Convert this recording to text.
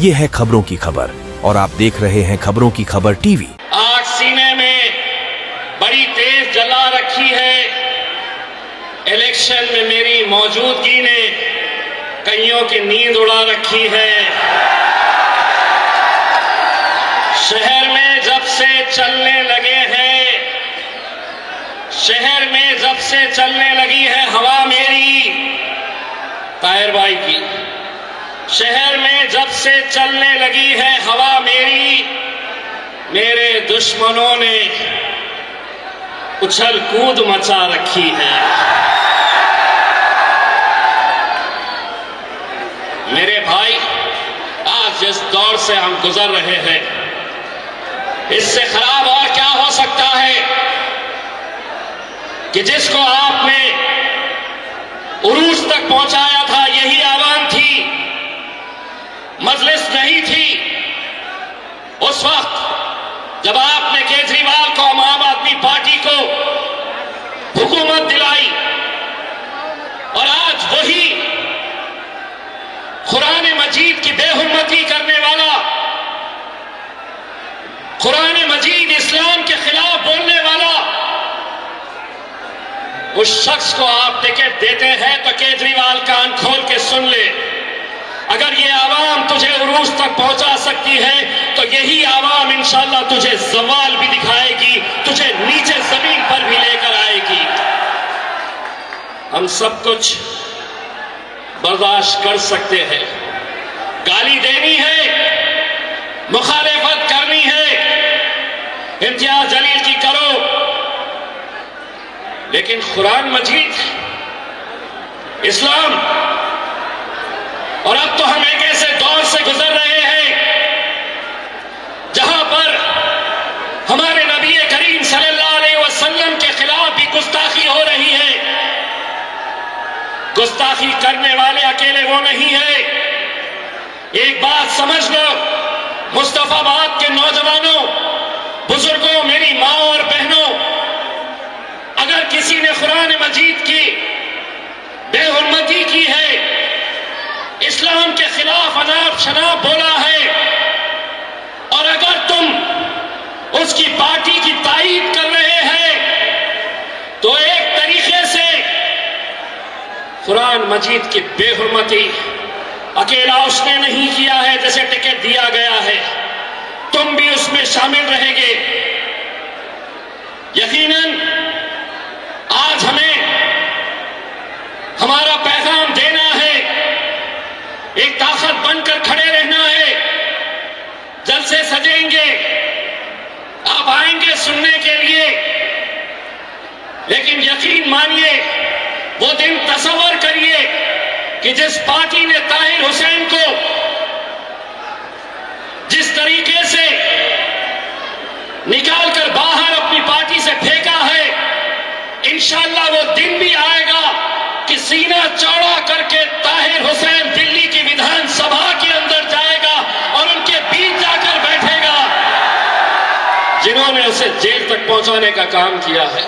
ये है खबरों की खबर और आप देख रहे हैं खबरों की खबर टीवी। आग सीने में बड़ी तेज जला रखी है। इलेक्शन में मेरी मौजूदगी ने कईयों की नींद उड़ा रखी है। शहर में जब से चलने लगे हैं, शहर में जब से चलने लगी है हवा मेरी, ताहिर भाई की, शहर में जब से चलने लगी है हवा मेरी, मेरे दुश्मनों ने उछल कूद मचा रखी है। मेरे भाई, आज जिस दौर से हम गुजर रहे हैं, इससे खराब और क्या हो सकता है कि जिसको आपने उरूज तक पहुंचाया था यही आवाम थी, मजलिस नहीं थी। उस वक्त जब आपने केजरीवाल को, आम आदमी पार्टी को हुकूमत दिलाई, और आज वही कुरान मजीद की बेहुरमती करने वाला, कुरान मजीद इस्लाम के खिलाफ बोलने वाला, उस शख्स को आप टिकट देते हैं तो केजरीवाल कान खोल के सुन ले। अगर ये आवाम तुझे उरूज तक पहुंचा सकती है तो यही आवाम इंशाअल्लाह तुझे जवाल भी दिखाएगी, तुझे नीचे जमीन पर भी लेकर आएगी। हम सब कुछ बर्दाश्त कर सकते हैं, गाली देनी है, मुखालिफत करनी है, इम्तियाज जलील की करो, लेकिन कुरान मजीद, इस्लाम, और अब तो हम एक ऐसे दौर से गुजर रहे हैं जहां पर हमारे नबी करीम सल्लल्लाहु अलैहि वसल्लम के खिलाफ भी गुस्ताखी हो रही है। गुस्ताखी करने वाले अकेले वो नहीं है। एक बात समझ लो, मुस्तफाबाद के नौजवानों, बुजुर्गों, मेरी माँ और बहनों, अगर किसी ने कुरान मजीद की बेहुरमती की है, इस्लाम के खिलाफ अनाप शनाप बोला है, और अगर तुम उसकी पार्टी की तायीद कर रहे हैं, तो एक तरीके से कुरान मजीद की बेहुरमती अकेला उसने नहीं किया है जैसे टिकट दिया गया है, तुम भी उसमें शामिल रहेंगे। यकीनन आज हमें हमारा पैगाम देना है, एक ताकत बनकर खड़े रहना है। जलसे सजेंगे, आप आएंगे सुनने के लिए, लेकिन यकीन मानिए, वो दिन तसव्वुर करिए कि जिस पार्टी ने ताहिर हुसैन को जिस तरीके से निकालकर बाहर अपनी पार्टी से फेंका है, इंशाअल्लाह वो दिन भी आएगा कि सीना चौड़ा करके ताहिर हुसैन दिल्ली की विधानसभा के अंदर जाएगा और उनके बीच जाकर बैठेगा जिन्होंने उसे जेल तक पहुंचाने का काम किया है।